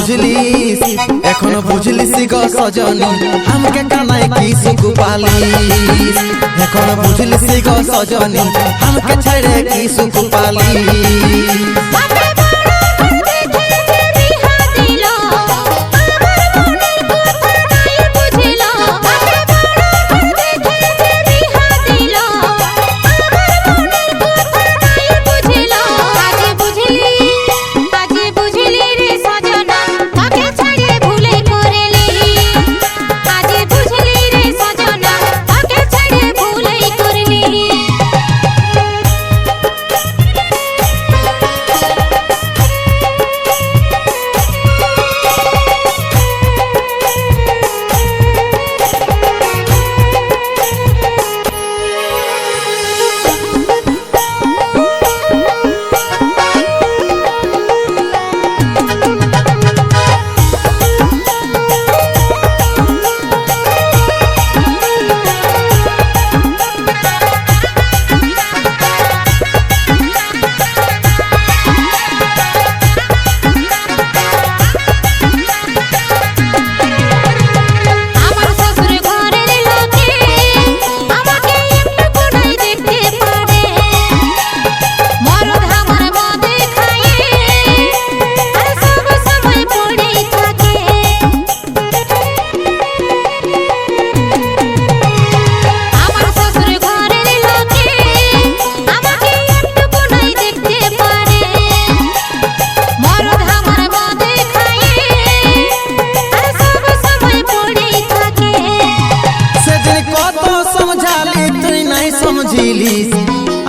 বুঝলিস এখনো বুঝলিস গো সজনী আমাকে কানায় কি সুখ পালিস এখনো বুঝলিস গো সজনী আমাকে ছেড়ে কি সুখ পালিস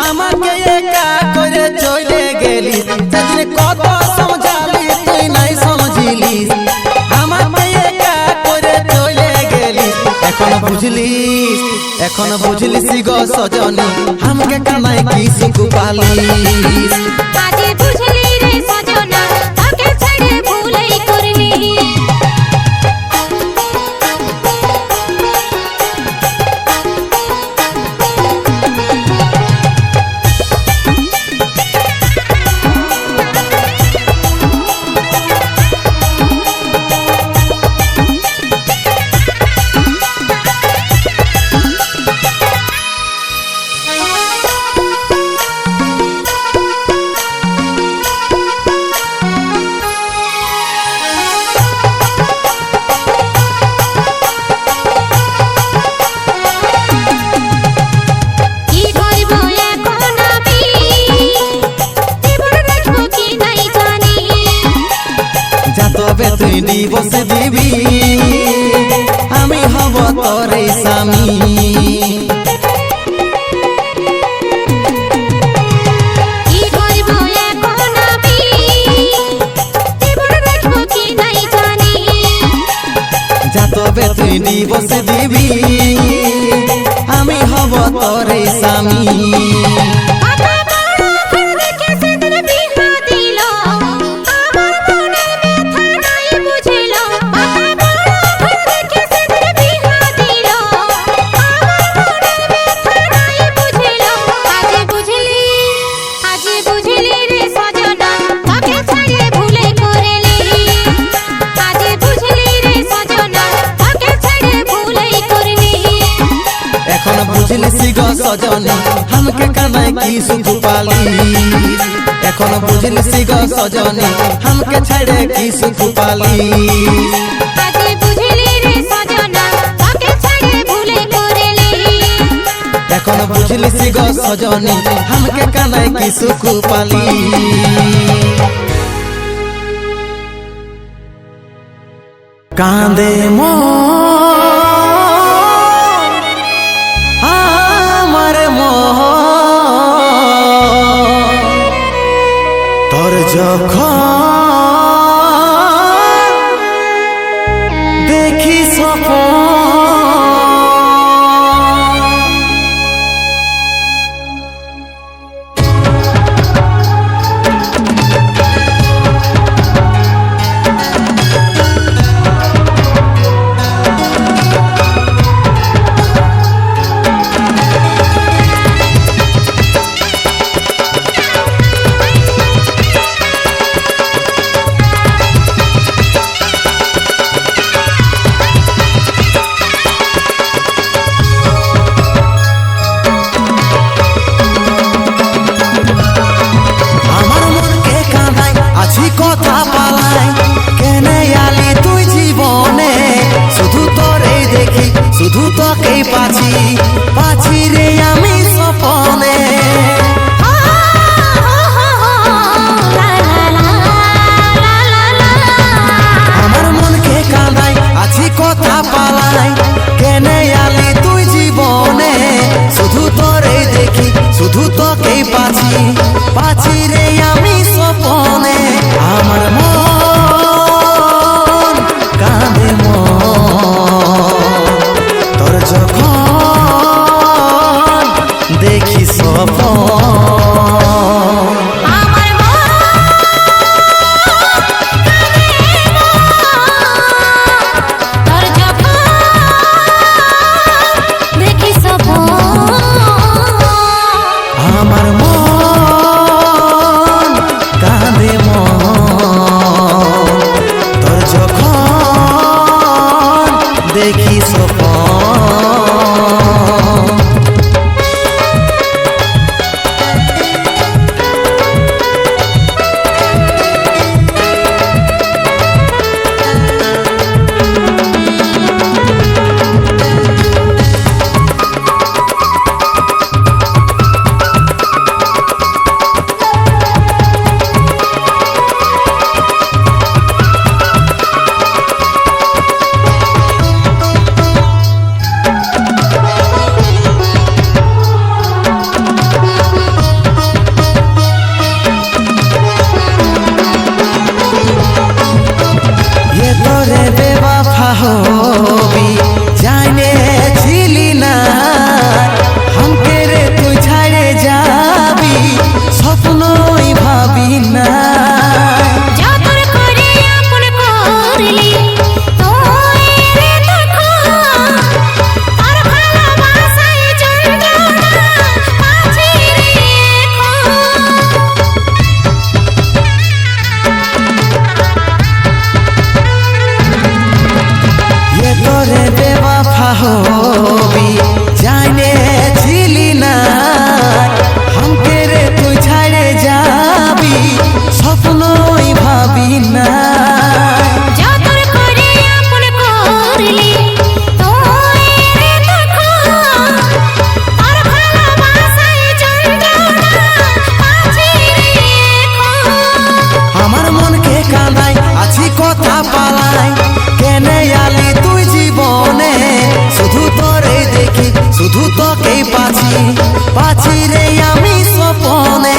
আমাকে একা করে চলে গেলিস সেদিন কত সমঝালি তুই নাই সমঝিলিস আমাকে একা করে চলে গেলিস এখন বুঝলিস গো সজনী আমাকে কানায় কি সুখ পালিস আজে বুঝলি রে সজনা তোকে ছেড়ে ভুলেই করলি তবে তুই দিবস দিবি আমি হব তোর স্বামী তবে তুই দিবস দিবি আমি হব তোর স্বামী বুঝলিস গো সজনী আমাকে কানায় কি সুখ পালিস এখন বুঝলিস গো সজনী আমাকে ছেড়ে কি সুখ পালিস আজে বুঝলি রে সজনা তোকে ছেড়ে ভুলে করলি এখন বুঝলিস গো সজনী আমাকে কানায় কি সুখ পালিস কাঁদে তোর যখন দেখি স্বপ্ন ভাবি না যতর করে আপন করলি তুই রে তখন আর ভালোবাসায় যন্ত্রণা পাচ্ছি রে ये तोरे बेवफा होबी जाने छिली ना हमके रे तू छाड़े जाबी স্বপ্নই ভাবি না যতর করে আপন করলি তুই রে তখন আর ভালোবাসায় যন্ত্রণা পাচ্ছি রে আমার মনকে কাঁদাই আছি কথা পালাই কেনে আলি তুই জীবনে শুধু তোরে দেখি শুধু তোকেই পাছি রে আমি স্বপনে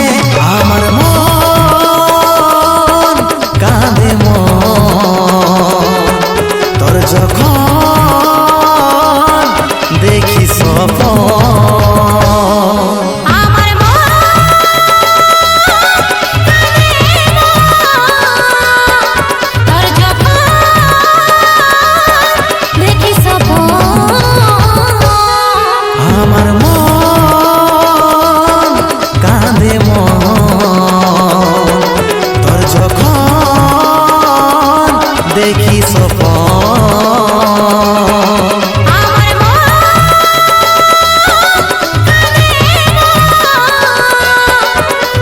আমার মন কাঁদে তোর যখন দেখি স্বপন আমার তোর যখন দেখি স্বপ্ন আমার মন কাঁদে তোর যখন দেখি স্বপন আমার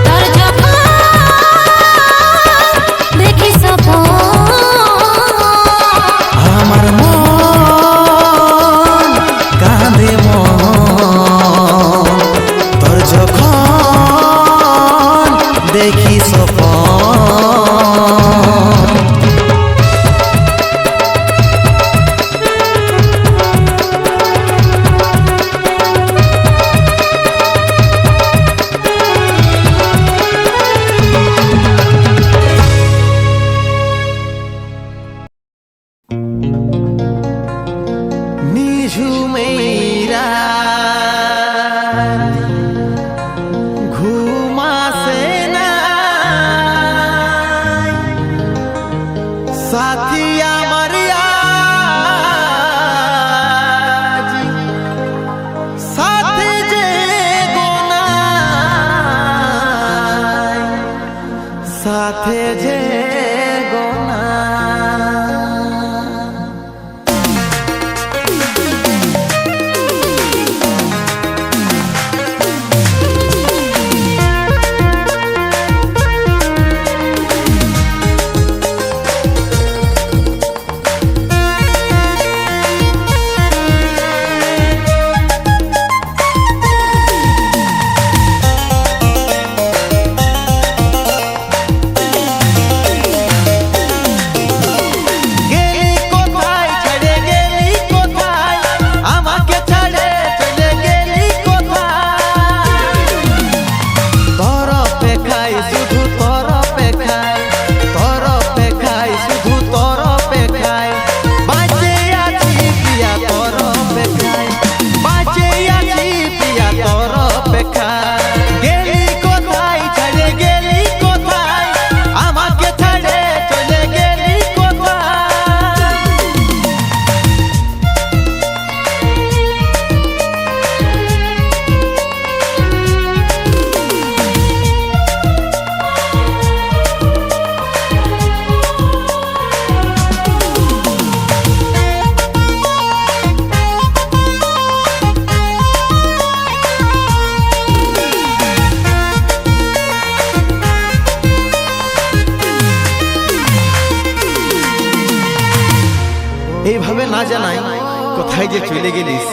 তোর যখন দেখি স্বপ্ন আমার মন কাঁদে তোর যখন দেখি স্বপন নিঝুমেরা ঘুমাসে না সাথী আমার আজ সাথে যে গোনায় সাথে যে এইভাবে না জানাই কোথায় যে চলে গেলিস,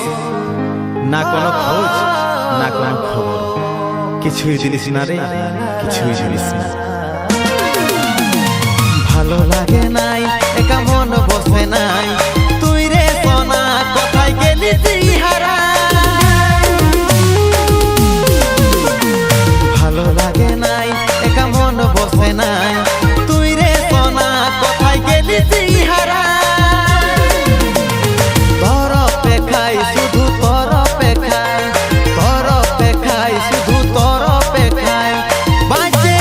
না কোনো খোঁজ না কোনো খবর, কিছুই দিলিস না রে, কিছুই দিলিস না। ভালো লাগে নাই, একা মন বসে নাই, তুই রে সোনা কোথায় গেলি তুই হারা। ভালো লাগে নাই, একা মন বসে নাই, তুই রে সোনা কোথায় গেলি তুই হারা। তোর অপেক্ষায় শুধু তোর অপেক্ষায়, তোর অপেক্ষায় শুধু তোর অপেক্ষায় বাঁচে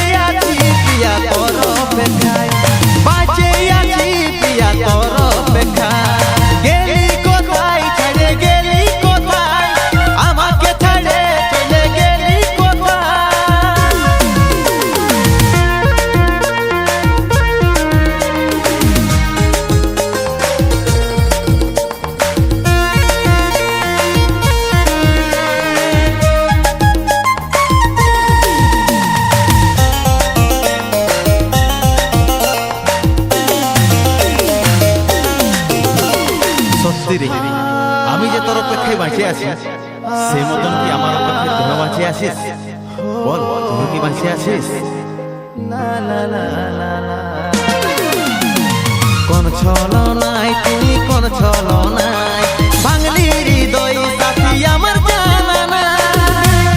বাঁচে আছিস সেই মতন কি আমার অপেক্ষায় তুই বাঁচে আছিস? বল তুই কি বাঁচে আছিস? কোন ছলনায় তুই কোন ছলনায় বাঙালি হৃদয় সাথী আমার জানা নাই।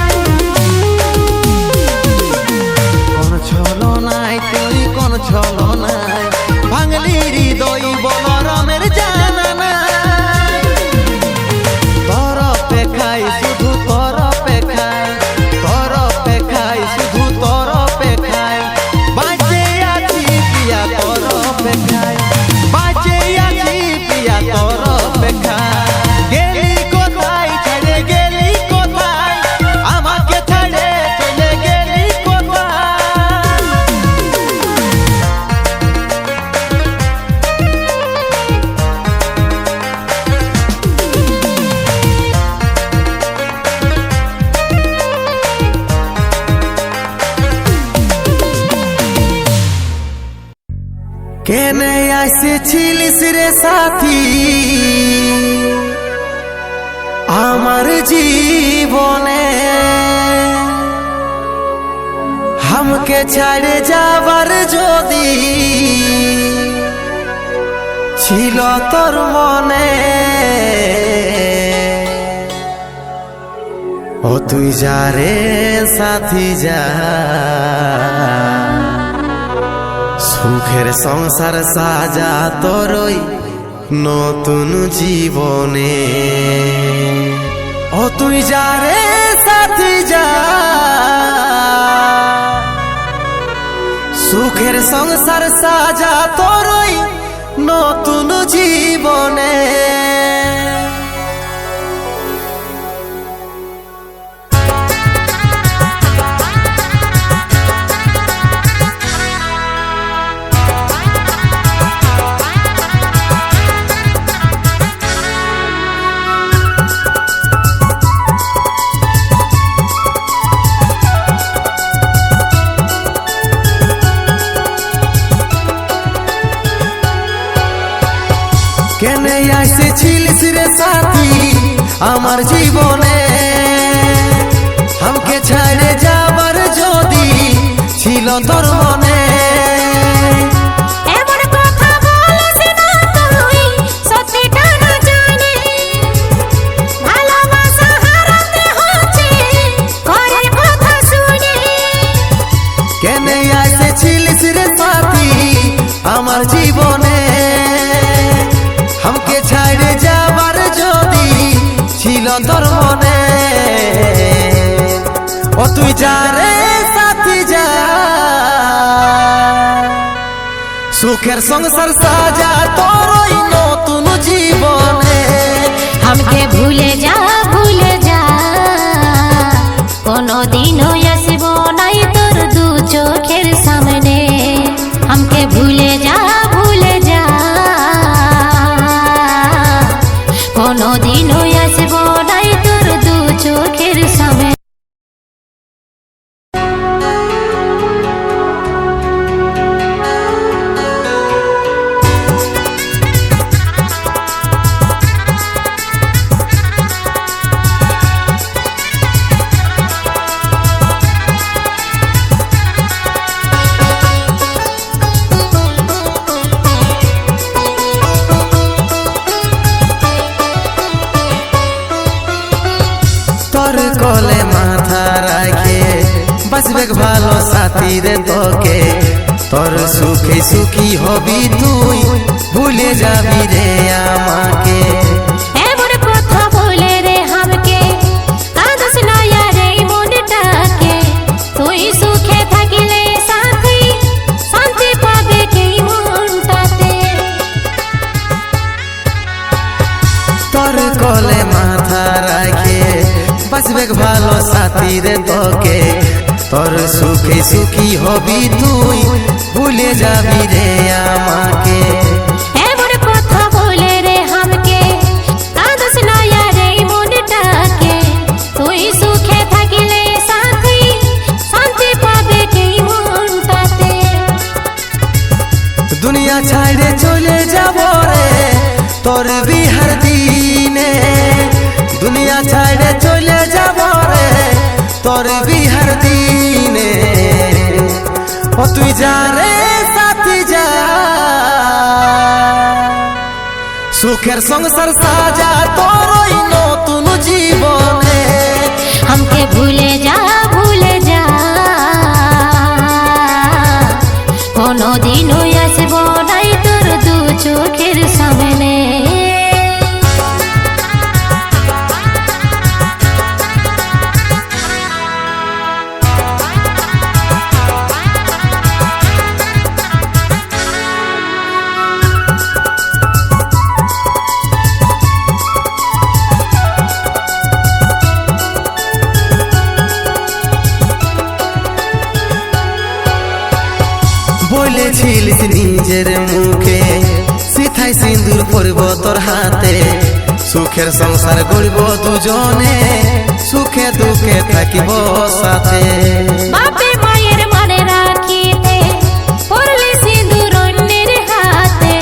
কোন ছলনায় তুই কোন ছলনায় বাঙালি হৃদয় বলরামের জানা নাই। তোর অপেক্ষায় শুধু তোর অপেক্ষায়, তোর অপেক্ষায় শুধু তোর অপেক্ষায় বাঁচে আছি পিয়া তোর অপেক্ষায়, বাঁচে আছি পিয়া তোর অপেক্ষায়। গেলি কোথায় ছেড়ে গেলি কোথায়, আমাকে ছেড়ে চলে গেলি কোথায়। কেনে আসেছিলিস রে সাথী আমার জীবনে, हमके ছাড়ে যাবার যদি ছিল তোর মনে। ও তুই যা রে সাথী যা, সুখের সংসার সাজা তোরই নতুন জীবনে। ও তুই যা রে সাথী যা, সুখের সংসার সাজা তোরই নতুন জীবনে। কেনে আসেছিলিস রে সাথী আমার জীবনে, हमके ছাড়ে যাবার যদি ছিল তোর মনে। এমন কথা বলিস না তুই, সত্যিটা না জানি ভালোবাসা হারাতে হচ্ছে ঘরের কথা শুনে। কেনে আসেছিলিস রে সাথী আমার জীবনে, हमके ছাড়ে যাবার যদি ছিল তোর মনে। ও তুই যা রে সাথী যা, সুখের সংসার সাজা তোরই নতুন জীবনে। हमके ভুলে যা কোনদিনও আসবো নাই তোর দু চোখের সামনে। हमके ভুলে যা কোনদিনও আসবো নাই তোর দু চোখের সামনে। তোর কোলে মাথা রাখে বাঁচবে ভালো সাথী রে তোকে। তোর সুখে সুখী হবি তুই, ভুলে যাবি রে আমাকে। এমন কথা বলে রে हमके কাঁদস না রে মনটাকে। তুই সুখে থাকিলে সাথী শান্তি পাবে কি মনটাতে। তোর কোলে মাথা রাখে বাঁচবে ভালো সাথী রে তোকে। তোর সুখে সুখী হবি তুই, ভুলে যাবি রে আমাকে। এমন কথা বলে রে हमके কাঁদস না রে মনটাকে। তুই সুখে থাকিলে সাথী শান্তি পাবে কি মনটাতে। দুনিয়া ছাইড়ে চলে যাব রে তোর বিহার দিনে। দুনিয়া ছাইড়ে চলে যাব রে তোর বিহার দিনে। ও তুই যা রে সাথী যা, সুখের সংসার সাজা তোর ওই নতুন জীবনে। हमके भूले जा कोनो दिन আসবো নাই তোর দু চোখের সামনে। বলেছিলিস নিজের মুখে সিথাই সিঁদুর পরব তোর হাতে, সুখের সংসার গড়ব দুজনে, সুখে দুঃখে থাকিব সাথে। বাপে মায়ের মানে রাখিতে পরলি সিঁদুর অন্যের হাতে,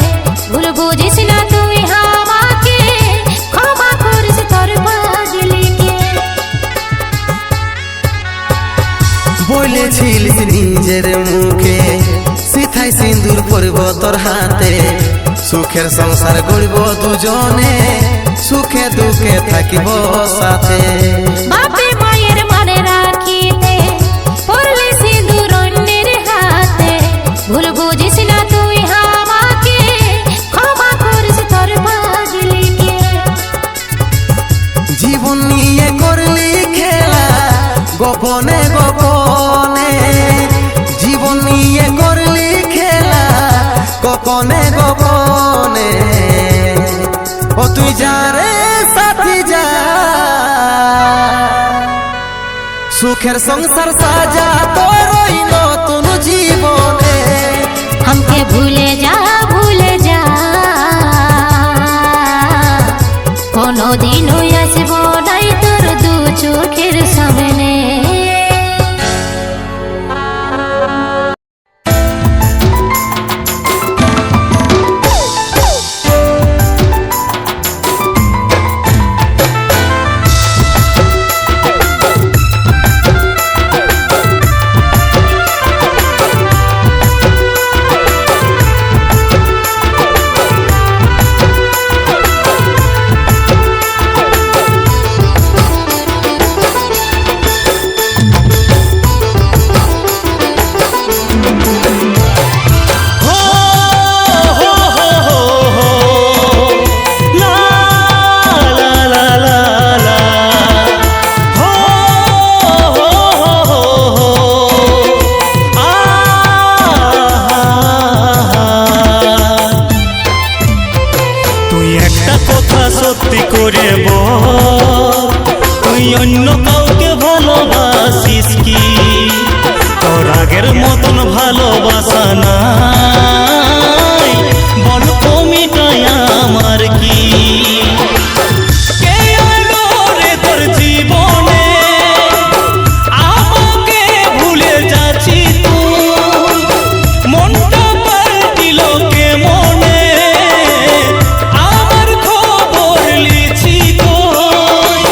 ভুল বুঝিস না তুই আমাকে, ক্ষমা করিস তোর পাগলিকে। বলেছিলিস নিজের মুখে সিথাই সিঁদুর পরব তোর হাতে, সুখের সংসার গড়ব দুজনে, সুখে দুঃখে থাকিব সাথে। বাপে মায়ের মানে রাখিতে পরলি সিঁদুর অন্যের হাতে, ভুল বুঝিস না তুই আমাকে, ক্ষমা করিস তোর পাগলিকে। জীবন নিয়ে করলি খেলা গোপনে গোপনে, জীবন নিয়ে করলি খেলা গোপনে গোপনে। ও তুই যা রে সাথী যা, সুখের সংসার সাজা তোর ওই নতুন জীবনে। हमके भूले जा कोनो दिन আসবো নাই তোর দু চোখের সামনে। সত্যি করে বল, তুই অন্য কাউকে ভালোবাসিস কি? তোর আগের মতন ভালোবাসা নাই, বল কমিটাই আমার কি? কে এলো রে তোর জীবনে, আমাকে ভুলে যাচ্ছি তুই, মনটা পাল্টিল কে মনে, আমার খবর লিছি কই,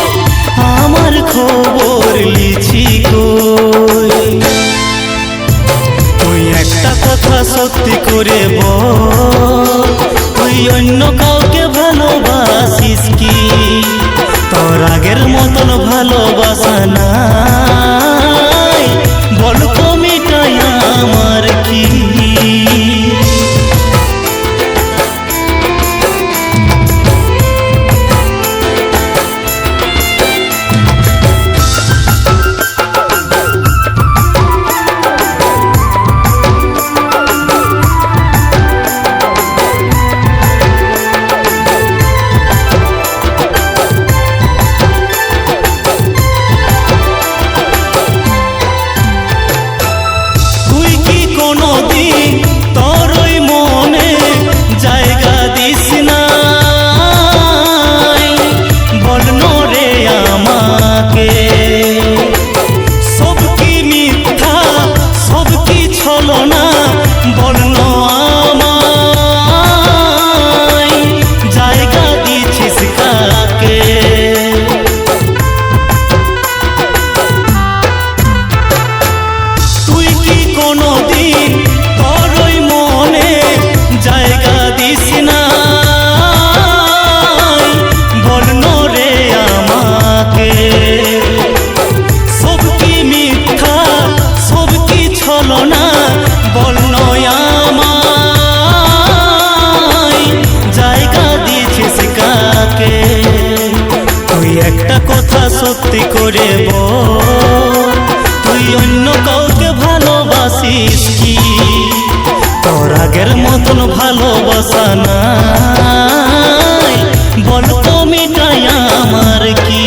আমার খবর লিছি কই? তুই একটা কথা সত্যি করে বল, তুই অন্য কাউকে ভালোবাসিস কি? তোর আগের মতন ভালোবাসা নাই, বল কমিটাই আমার কি? সত্যি করে বল, তুই অন্য কাউকে ভালোবাসিস কি? তোর আগের মতন ভালোবাসা নাই, বল তো মিটাই আমার কি?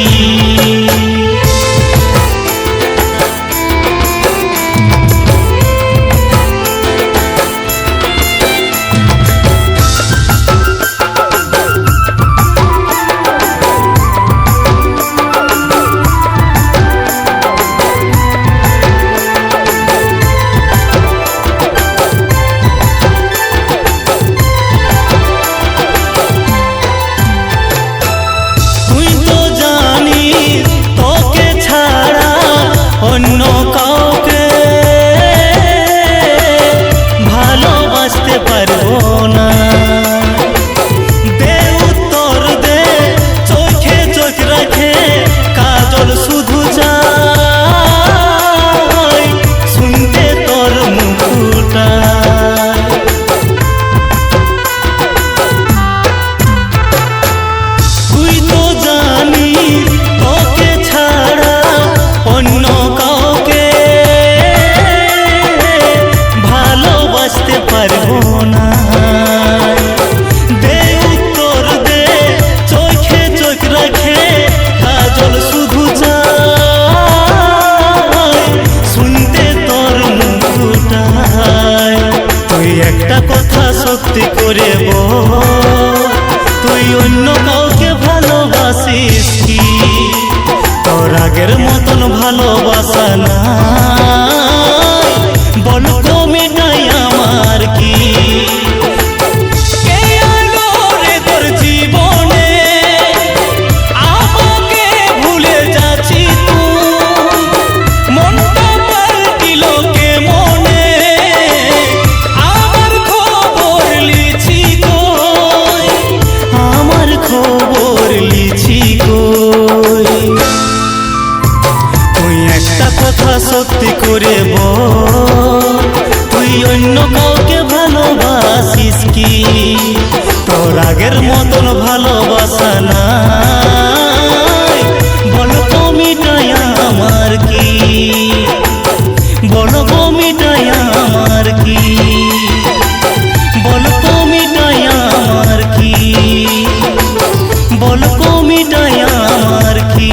তুই তো জানিস তোকে ছাড়া অন্য কাউকে ভালোবাসতে পারবো না। দে উত্তর দে, চোখে চোখ রাখে কাজল শুধু চাই শুনতে তোর মুখটা। তুই তো জানিস তোকে ছাড়া অন্য কাউকে ভালোবাসতে পারবো না। দে উত্তর দে, চোখে চোখ রাখে কাজল শুধু চাই শুনতে তোর মুখটায়। তুই একটা কথা সত্যি করে বল, তুই অন্য কাউকে ভালোবাসিস কি? তোর আগের মতন ভালোবাসা নাই, বল তো মিটাই আমার কি? কে আলো রে তোর জীবনে, আমাকে ভুলে যাচ্ছি তুই, মনটা পাল্টিল কে মনে, আমার খবর লিছি কই, আমার খবর লিছি কই? তুই একটা কথা সত্যি করে বল, তুই অন্য কাউকে ভালোবাসিস কি? তোর আগের মতন ভালোবাসা নাই, বল তো মিটাই আমার কি? বল তো মিটাই আমার কি? বল তো মিটাই আমার কি? বল তো মিটাই আমার কি?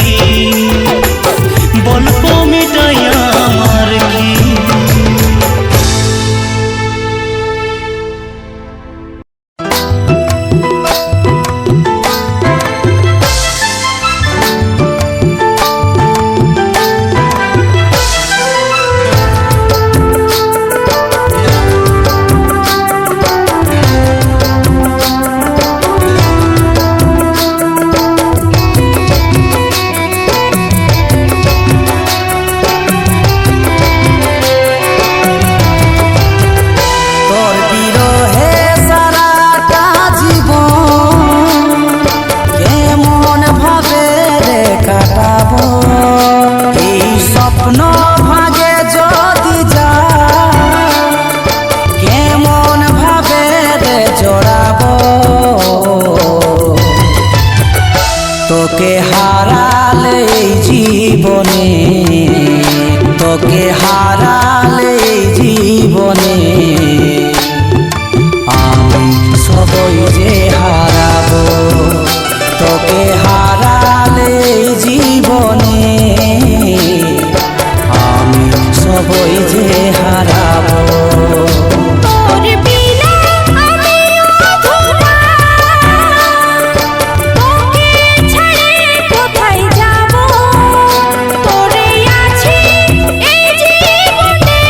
বল তো মিটাই আমার কি? তোর বিরহে সারাটা জীবন কেমন ভাবে রে কাটাবো, এই স্বপ্ন ভাগে যদি যা কেমন ভাবে রে জড়াবো। তোকে হারালে এই জীবনে, তোকে হারালে এই জীবনে আমি সবই যে হারাবো। তোকে হারালে এই জীবনে আমি সবই যে হারাবো। তোর বিনা আমি অধরা, তোকে ছেড়ে কোথায় যাব? তোরে আছি এই জীবনে,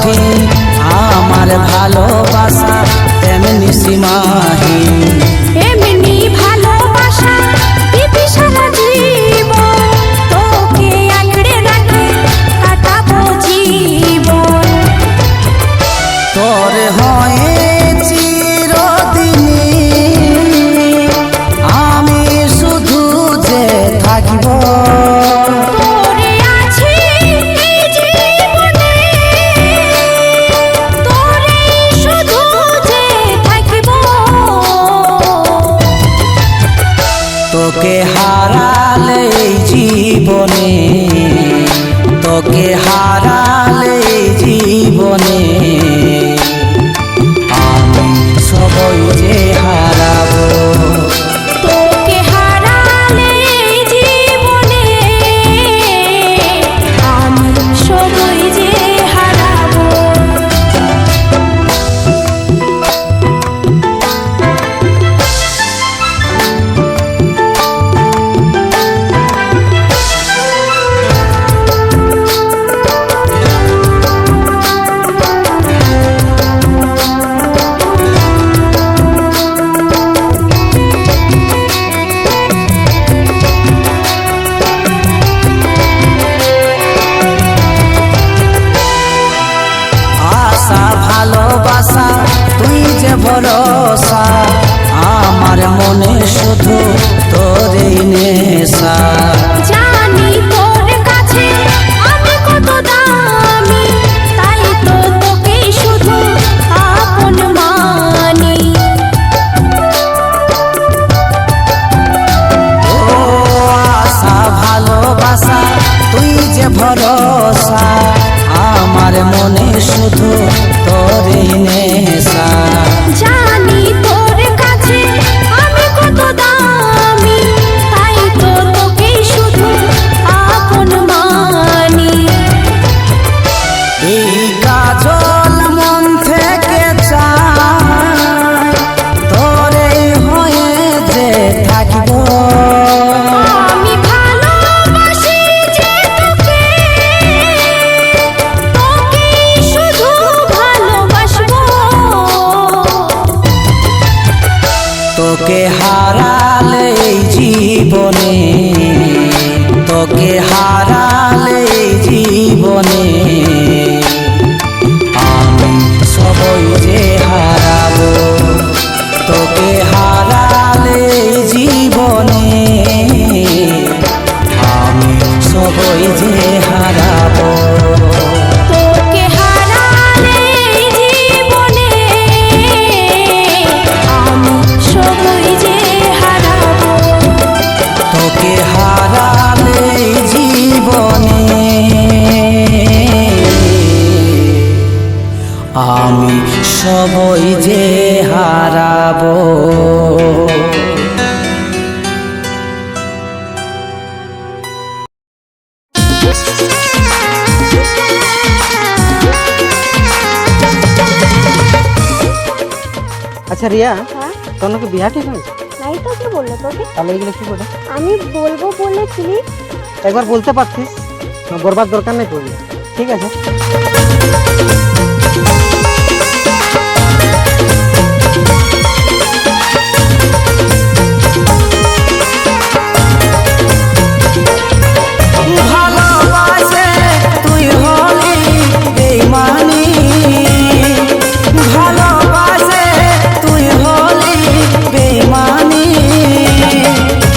কঠিন আমার ভালোবাসা তেমনি সীমাহীন এমনি ভালোবাসা দিবি সারা জীবন তোকে আঁকড়ে রাখে কাটাবো জীবন তোর হয়ে চিরদিনই আমি শুধু যে থাকব তোরে আছি এই জীবনে তোরে শুধু যে থাকব তোকে হারালে এই জীবনে তোকে হারালে এই জীবনে আমি সবই যে হারাবো তোকে হারালে এই জীবনে আমি সবই যে হারাবো আশা ভালোবাসা তুই যে ভরসা আমার মনে শুধু তোরই নেশা জানি তোর কাছে আমি কত দামি তাই তো তোকে শুধু আপন মানি ও আশা ভালোবাসা তুই যে ভরসা আমার মনে শুধু তোরই নেশা জানি তোর কাছে আমি কত দামি তাই তো তোকে শুধু আপন মানি এই কাজল মন থেকে চায় তোরে হয়ে যে থাকব আমি ভালোবাসি যে তোকে তোকে শুধু ভালোবাসবো তোকে হারালে এই জীবনে তোকে হারালে এই জীবনে আমি সবই যে হারাবো তোকে হারালে এই জীবনে আমি সবই যে হারাবো তোকে হারালে এই জীবনে আমি সবই যে হারাবো তোকে হারালে এই জীবনে আমি সবই যে হারাবো আচ্ছা রিয়া তোর নাকি বিয়া ঠিক হয়েছে নাই তো কি বললো তোকে তাহলে এগুলো কি করে আমি বলবো বলেছিলি একবার বলতে পারতিস না, বলবার দরকার নেই পড়লি ঠিক আছে ভালোবাসে তুই হলি বেইমানি ভালোবাসে তুই হলি বেইমানি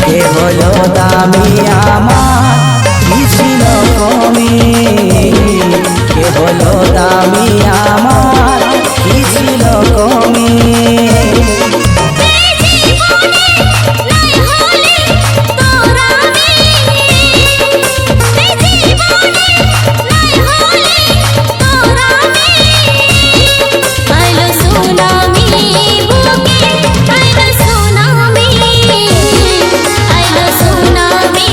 কে হলো দামি আমার কি ছিল কমি কে হলো দামি আমার কি ছিল কমি আইলো সুনামি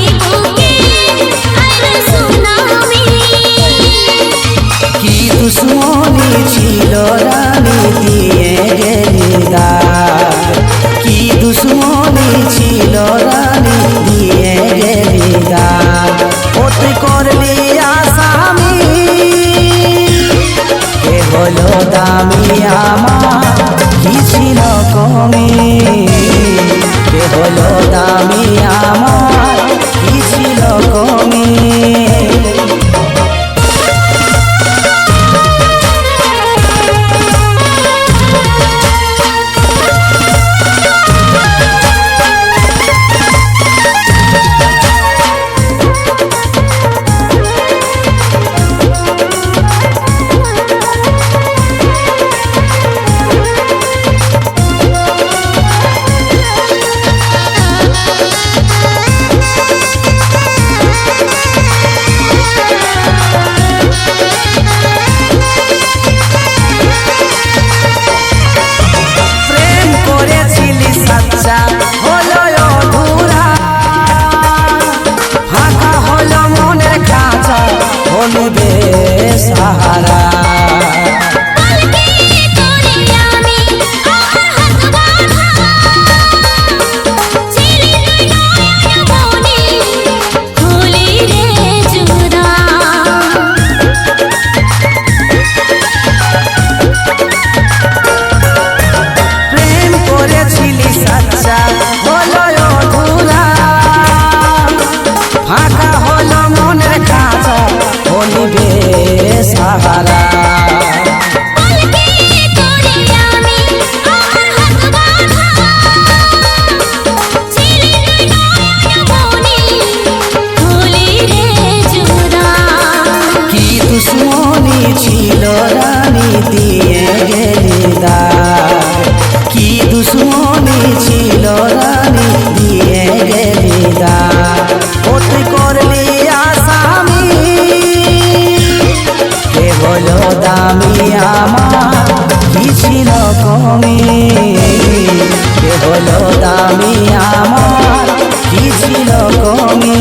দিয়ে গেলি দাগ কি দুশ্মনী ছিল রানী দিয়ে গেলি দাগ ও তুই করলি আসামি কে হলো দামি আমার কি ছিল কমি কে হলো দামি আমার কি ছিল কমি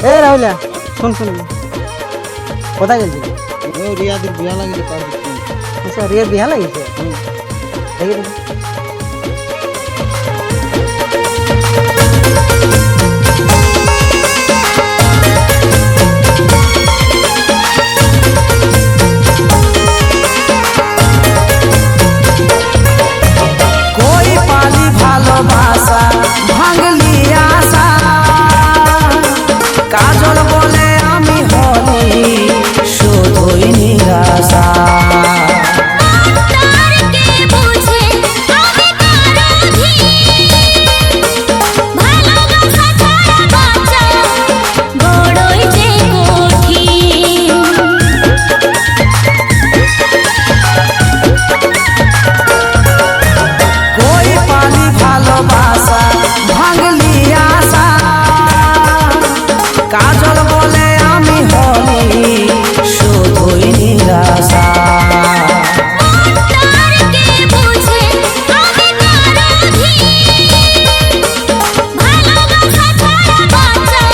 এ রাহুলিয়া শুন শুন কোথায় গেছিস রিয়াদের বিয়া লাগিলে তার আচ্ছা রিয়ার বিহা লাগিয়েছে দেখি দেখি কই পালি ভালোবাসা ভাঙলি আশা কাজল বলে আমি হলি শুধুই নিরাশা তার কে বুঝে আমি কারোধি ভালোবাসা ছাড়া বাঁচা বড়ই যে কঠিন কই পালি ভালোবাসা ভাঙলি আশা কাজল বলে আমি হলি শুধুই নিরাশা তার কে বুঝে আমি কারোধি ভালোবাসা ছাড়া বাঁচা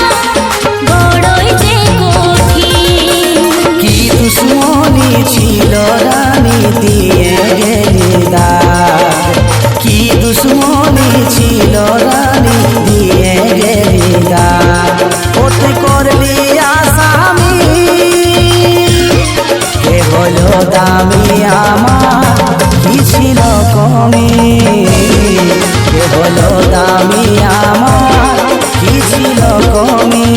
বড়ই যে কঠিন কি দুশ্মনী ছিল রানী দিয়ে গেলি দাগ কি দুশ্মনী ছিল রানী দিয়ে গেলি দাগ ও তুই করলি আসামি কে হলো দামি আমার কি ছিল কমি কে হলো দামি আমার কি ছিল কমি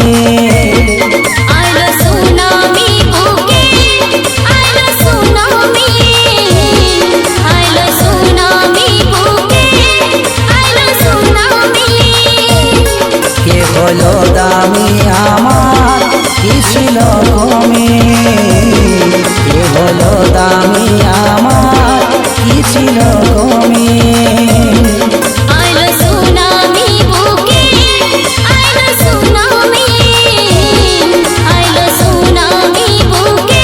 আইলো সুনামি বুকে আইলো সুনামি আইলো সুনামি বুকে আইলো সুনামি কে হলো দামি আমার কি ছিল কমি কে হলো দামি আমার কি ছিল কমি আইলো সুনামি বুকে আইলো সুনামি আইলো সুনামি বুকে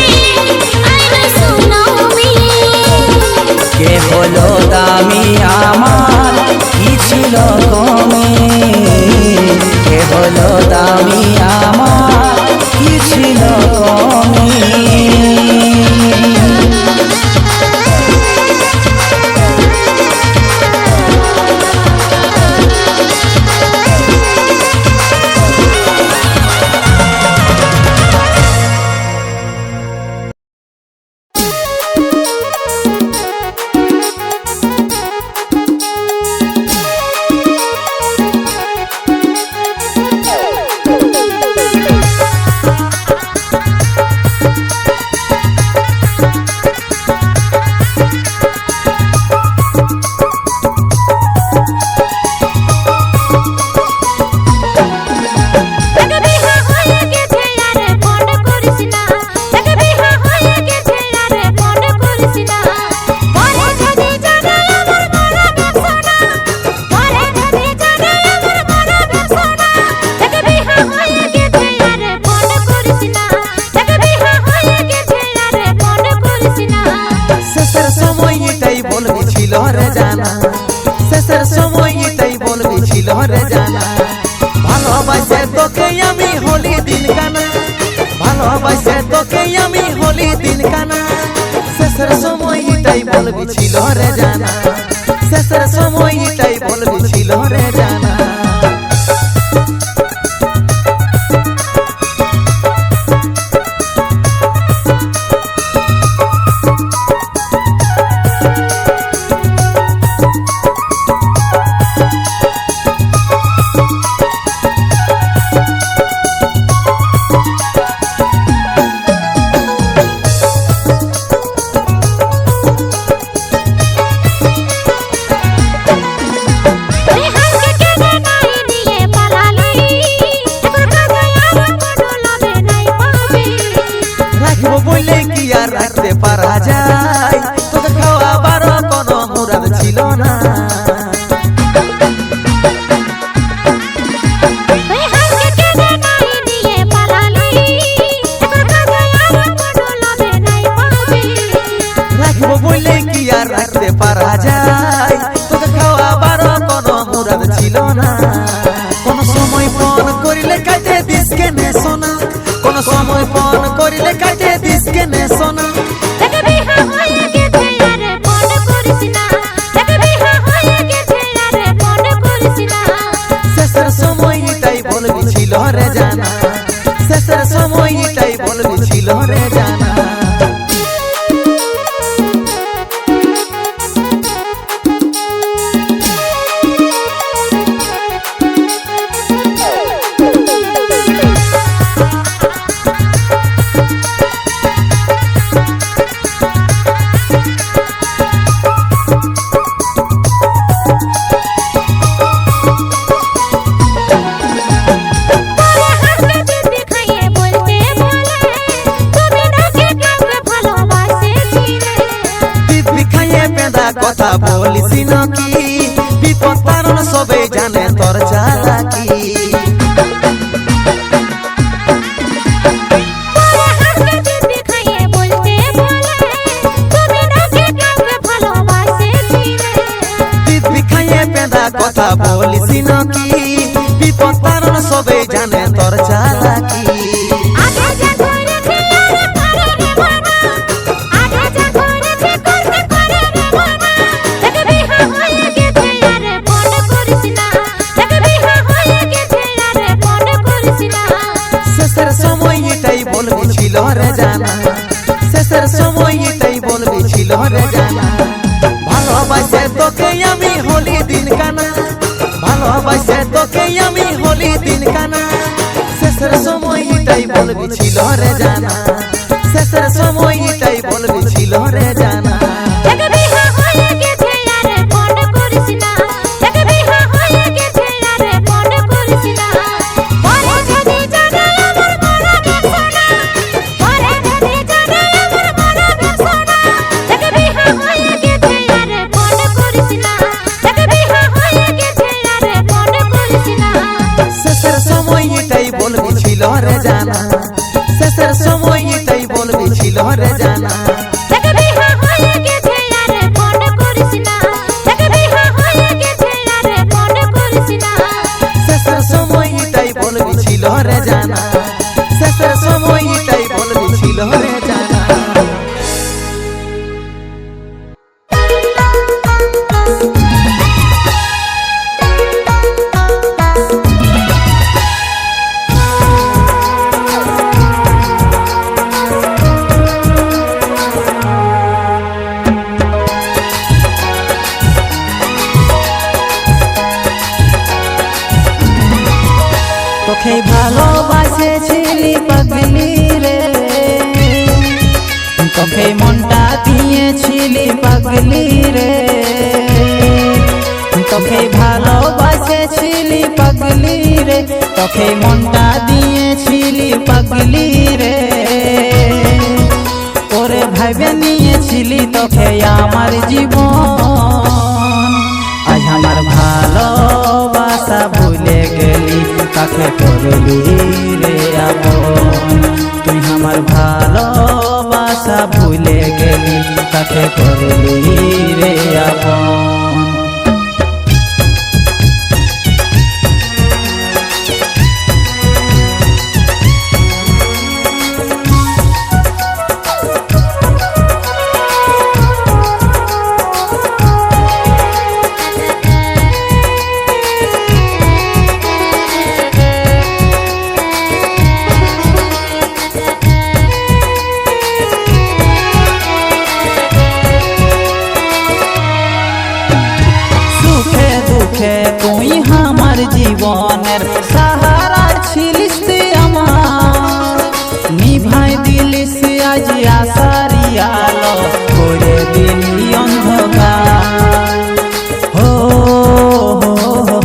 আইলো সুনামি কে হলো দামি আমার কি ছিল কমি কে হলো দামি আমার কি ছিল কমি টাকা বিহা হয়ে গেছে আরে ফোন করিস না টাকা বিহা হয়ে গেছে আরে ফোন করিস না পরে যদি জানাই আমার মরা বেসনা পরে যদি জানাই আমার মরা বেসনা টাকা বিহা হয়ে গেছে আরে ফোন করিস না টাকা বিহা হয়ে গেছে আরে ফোন করিস না শেষের সময় এটাই বলবি ছিল রে জানা শেষের সময় এটাই বলবি ছিল রে জানা ভালোবাসে তোকে আমি হলি দিন কানা ভালোবাসে তোকে আমি হলি দিন কানা শেষের সময় এটাই বলবি ছিল রে জানা শেষের সময় এটাই বলবি ছিল রে জানা রেহানকে কে বললে কি আর রাখতে পারা যায়, তোকে খাওয়াবার কোনো মুরাদ ছিল না। কোন সময় ফোন করিলে কাটে দিস কেনে সোনা, কোন সময় ফোন করিলে কাটে দিস কেনে সোনা। তোকে বিহা হয়ে গেছে আরে ফোন করিস না, তোকে বিহা হয়ে গেছে আরে ফোন করিস না। শেষের সময়টাই বলবি ছিল রে জানা, শেষের সময়টাই বলবি ছিল রে জানা। কথা বলিস নাকি বিপদ কারণ সবে জানে তোর চালাকি। দিব্যি খাইয়ে পেঁদা কথা বলিস নাকি বিপদ কারণ সবে জানে তোর চালাকি। শেষের সময়টাই বলবি ছিল রে জানা, শেষের সময়টাই বলবি ছিল রে জানা। ভালোবাসে তোকে আমি হলি দিন কানা, ভালোবাসে তোকে আমি হলি দিন কানা। শেষের সময়টাই বলবি ছিল রে জানা, শেষের সময়টাই বলবি ছিল রে জানা। শেষের সময়টাই বলবি ছিল রে জানা, শেষের সময়টাই বলবি ছিল রে জানা। শেষের সময়টাই বলবি ছিল রে জানা, শেষের সময়টাই বলবি ছিল রে জানা। তোকে ভালোবাসেছিলি পাগলি রে, তোকে মনটা দিয়েছিলি পাগলি রে। তোকে ভালোবাসেছিলি পাগলি রে, তোকে মনটা দিয়েছিলি পাগলি রে। ওরে ভাবে নিয়েছিলি তোকে আমার জীবন, আজ আমার ভালোবাসা ভুলে গেলি কাকে করলি রে আপন। তুই আমার ভালোবাসা ভুলে গেলি কাকে করলি রে আপন। তুই আমার জীবনের সাহারা ছিলিস আমার, নিভাই দিলিস আজ আশারি আলো করে দিলি অন্ধকার। হো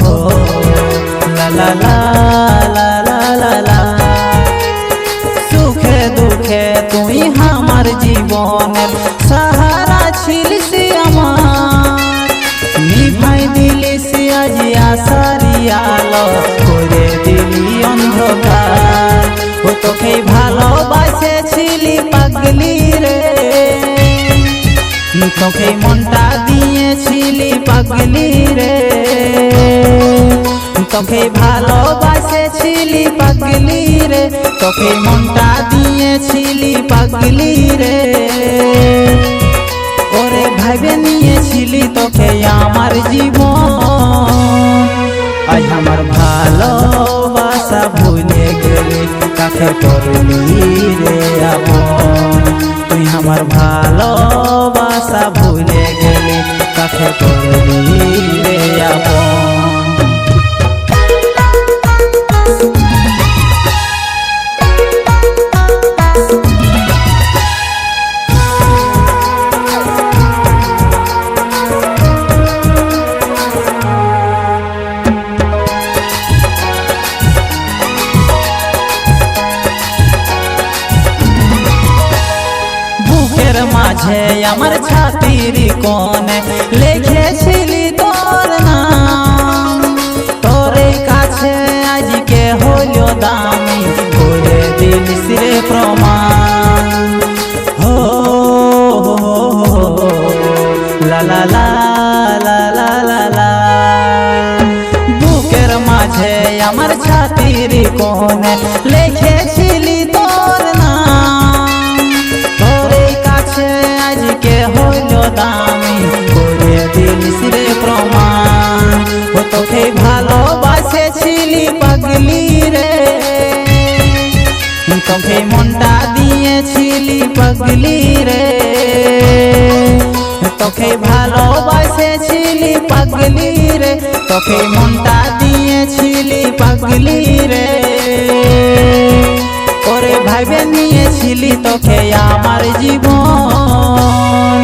হো লা লা লা লা লা লা। সুখে দুঃখে তুই আমার জীবনের সাহারা ছিলিস আমার, নিভাই দিলিস আজ আশারি আলো করে দিলি অন্ধকার। ও তোকে ভালোবাসেছিলি পাগলি রে, তোকে মনটা দিয়েছিলি পাগলি রে, তোকে ভালোবাসেছিলি পাগলি রে, তোকে মনটা দিয়েছিলি পাগলি রে। ওরে ভাবে নিয়েছিলি তোকে আমার জীবন, আজ আমার ভালোবাসা ভুলে গেলি, কাকে করলি রে আপন। তুই আমার ভালোবাসা ভুলে গেলি, কাকে করলি রে আপন। মাঝে আমার ছাতির কোণে লিখেছিলি তোর নাম, তোর কাছে আজকে হলো দামি, করে দিলিস রে প্রমাণ। হো লা লা লা লা লা লা লা। বুকের মাঝে আমার ছাতির কোণে লিখেছিলি তোর নাম, তোর কাছে আজকে হইল দামি, করে দিলিস রে প্রমাণ। ও তোকে ভালোবাসেছিলি পাগলি রে, তোকে মনটা দিয়েছিলি পাগলি রে, তোকে ভালোবাসেছিলি পাগলি রে, তোকে মনটা দিয়েছিলি পাগলি রে। ওরে ভাবে নিয়েছিলি তোকে আমার জীবন,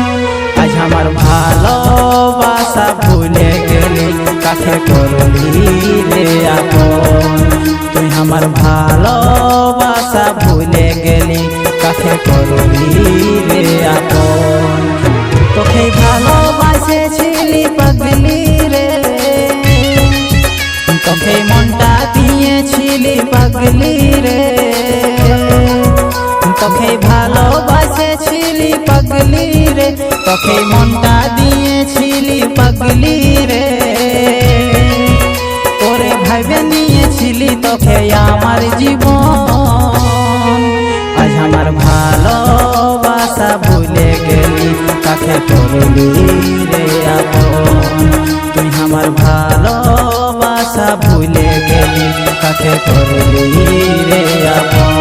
আজ আমার ভালোবাসা ভুলে গেলি, কাকে করলি রে আপন। তুই আমার ভালোবাসা ভুলে গেলি, কাকে করলি রে আপন। তোকে ভালোবাসেছিলি পাগলি রে, তোকে মনটা দিয়েছিলি পাগলি রে, তোকে ভালোবাসেছিলি পাগলি রে, তোকে মনটা দিয়েছিলি পাগলি রে। ওরে ভাবে নিয়েছিলি তোকে আমার জীবন, আজ আমার ভালোবাসা ভুলে গেলি, কাকে করলি রে আপন। তুই আমার ভালোবাসা ভুলে গেলি, কাকে করলি রে আপন।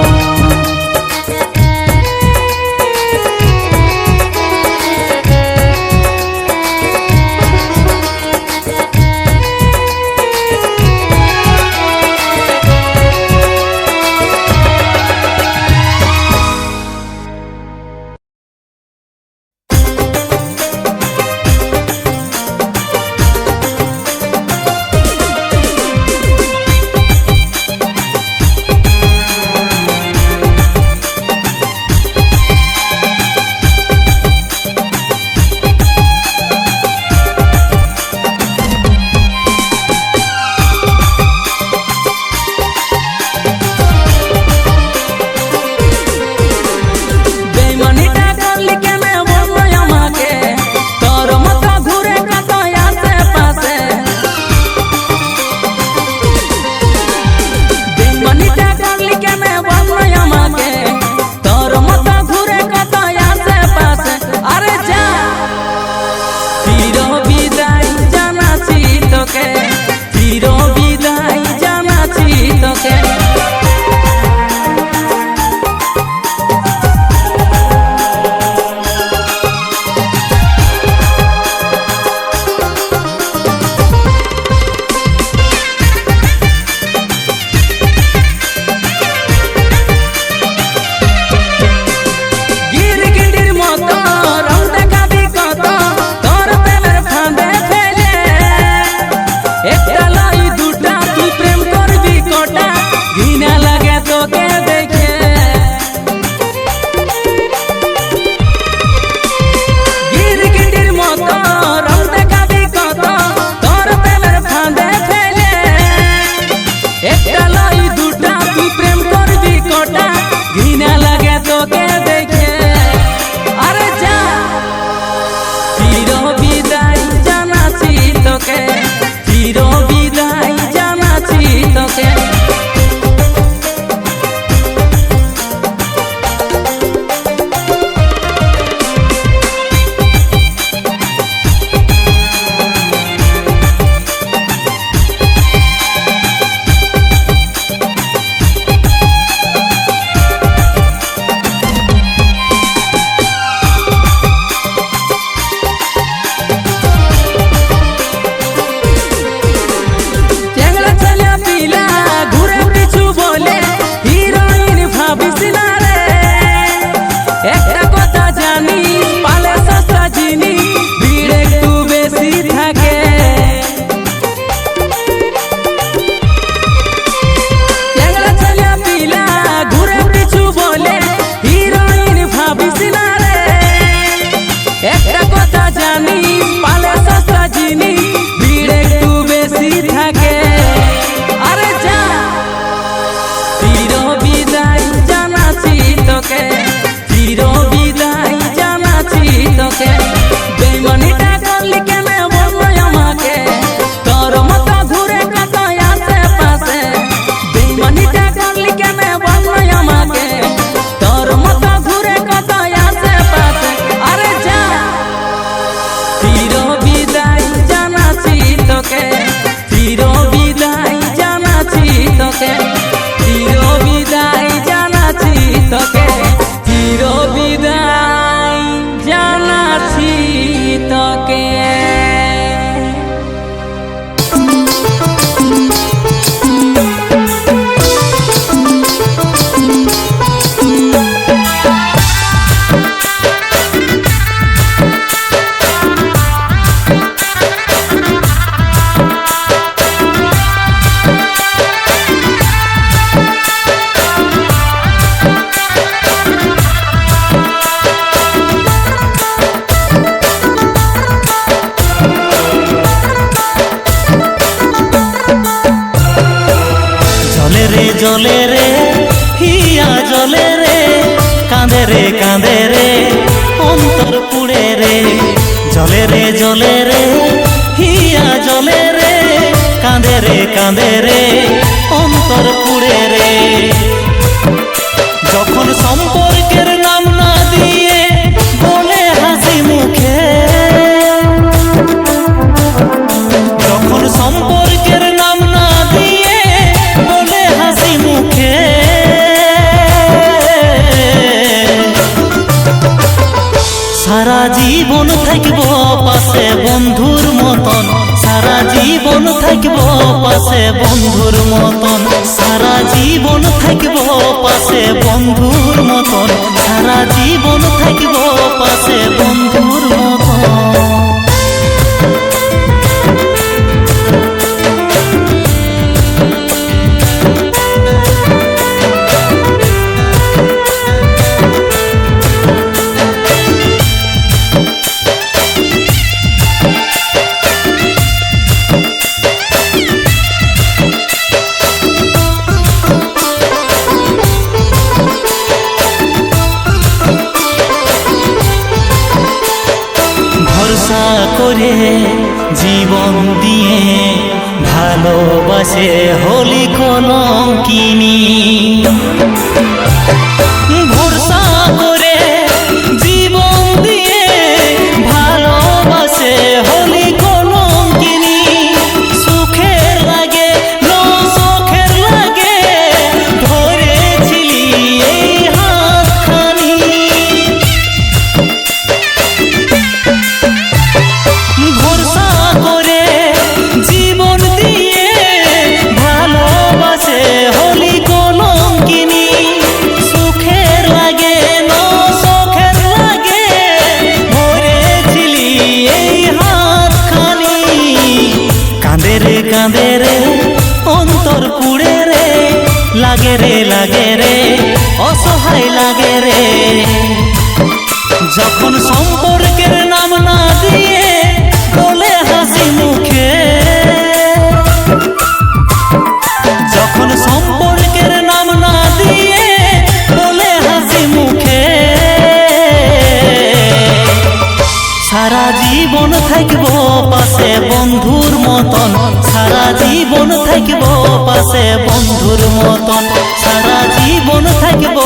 চির বিদায় জানাচ্ছি তোকে, চির বিদায় জানাচ্ছি তোকে। একটা কথা জানি পালে সস্তা জিনিস ভিড় একটু বেশি থাকে। চ্যাংড়া ছেলে পিলা ঘুরে পিছু বলে হিরোইন ভাবিস না রে। একটা কথা জানি পালে সস্তা জিনিস ভিড় একটু বেশি থাকে। আরে যা চির বিদায় জানাচ্ছি তোকে, চির বিদায় জানাচ্ছি তোকে। বেইমানিটা করলি কেন বললো আমাকে, তোর মতো ঘুরে কত আশেপাশে। বেইমানিটা করলি কেন বললো আমাকে, তোর মতো ঘুরে কত আশেপাশে। আরে যা চির বিদায় জানাচ্ছি তোকে, চির বিদায় জানাচ্ছি তোকে, চির বিদায় জানাচ্ছি তোকে, চির বিদায় জানাচ্ছি তোকে। জলে রে হিয়া জলে রে, কাঁদে রে অন্তর পুড়ে রে। জলে রে হিয়া জলে রে, কাঁদে রে অন্তর পুড়ে রে। যখন সম্পর্কের নাম না দিয়ে বলে হাসি মুখে, যখন সম্পর্কের নাম না দিয়ে বলে হাসি মুখে, সারা জীবন থাকব পাশে বন্ধুর মতন, সারা জীবন থাকব পাশে বন্ধুর মতন, সারা জীবন থাকব পাশে বন্ধুর মতন, সারা জীবন থাকব পাশে বন্ধুর মতন। ভরসা করে জীবন দিয়ে ভালোবাসে হলি কলঙ্কিনী। ভরসা করে জীবন দিয়ে ভালোবাসে হলি কলঙ্কিনী। সুখের লাগে না সুখের লাগে ধরেছিলি এই হাতখানি। ভরসা করে জীবন দিয়ে ভালোবাসে হলি কলঙ্কিনী। সুখের লাগে না সুখের লাগে ধরেছিলি এই হাতখানি। কাঁদে রে অন্তর পুড়ে রে, লাগে রে অসহায় লাগে রে। যখন সম্পর্কের নাম না দিয়ে বলে হাসি মুখে, যখন সম্পর্কের নাম না দিয়ে বলে হাসি মুখে, সারা জীবন থাকব পাশে বন্ধুর মতন, সারা জীবন থাকব পাশে বন্ধুর মতন, সারা জীবন থাকব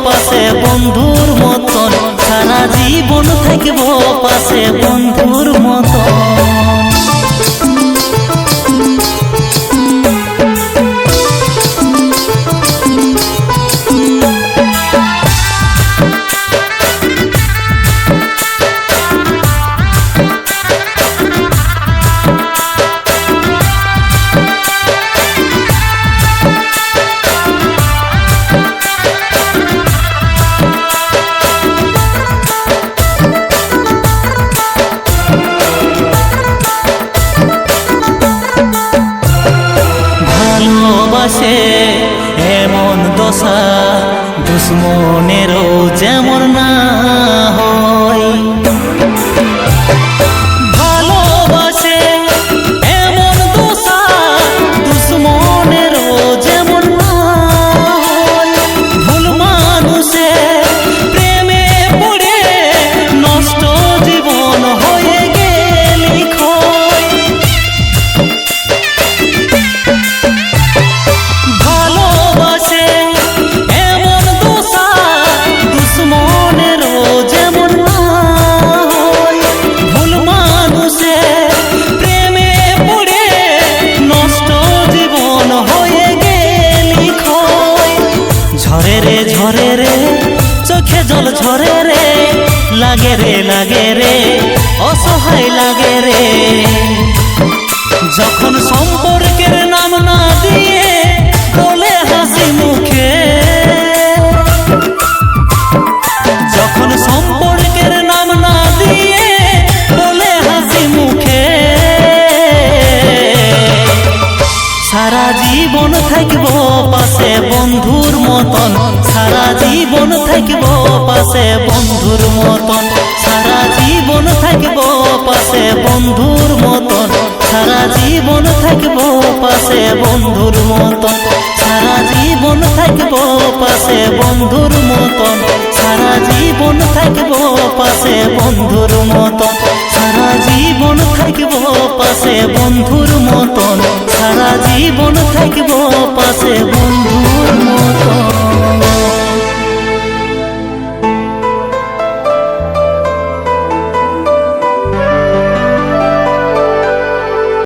পাশে বন্ধুর মতন, সারা জীবন থাকব পাশে বন্ধুর মতন। ভালোবাসে এমন দশা দুশ্মনেরও যেমন না হয়, ভালোবাসে এমন দশা দুশ্মনেরও যেমন না হয়, ভুল মানুষে প্রেমে পড়ে নষ্ট জীবন হয়ে গেলি ক্ষয়, ভালোবাসে এমন দশা দুশ্মনেরও যেমন না হয়, ভুল মানুষে প্রেমে পড়ে নষ্ট জীবন হয়ে গেলি ক্ষয়। ঝরে রে ঝরে রে চোখে জল ঝরে রে, লাগে রে অসহায় লাগে রে, যখন সম্পর্কের নাম না দিয়ে বলে হাসি মুখে, যখন সম্পর্কের নাম না দিয়ে বলে হাসি মুখে, সারা জীবন থাকব পাশে বন্ধুর মতন, সারা জীবন থাকব পাশে বন্ধুর মতন, সারা জীবন থাকব পাশে বন্ধুর মতন, সারা জীবন থাকব পাশে বন্ধুর মতন, সারা জীবন থাকব পাশে বন্ধুর মতন, সারা জীবন থাকব পাশে বন্ধুর মতন, সারা জীবন থাকব পাশে বন্ধুর মতন, সারা জীবন থাকব পাশে বন্ধুর মতন।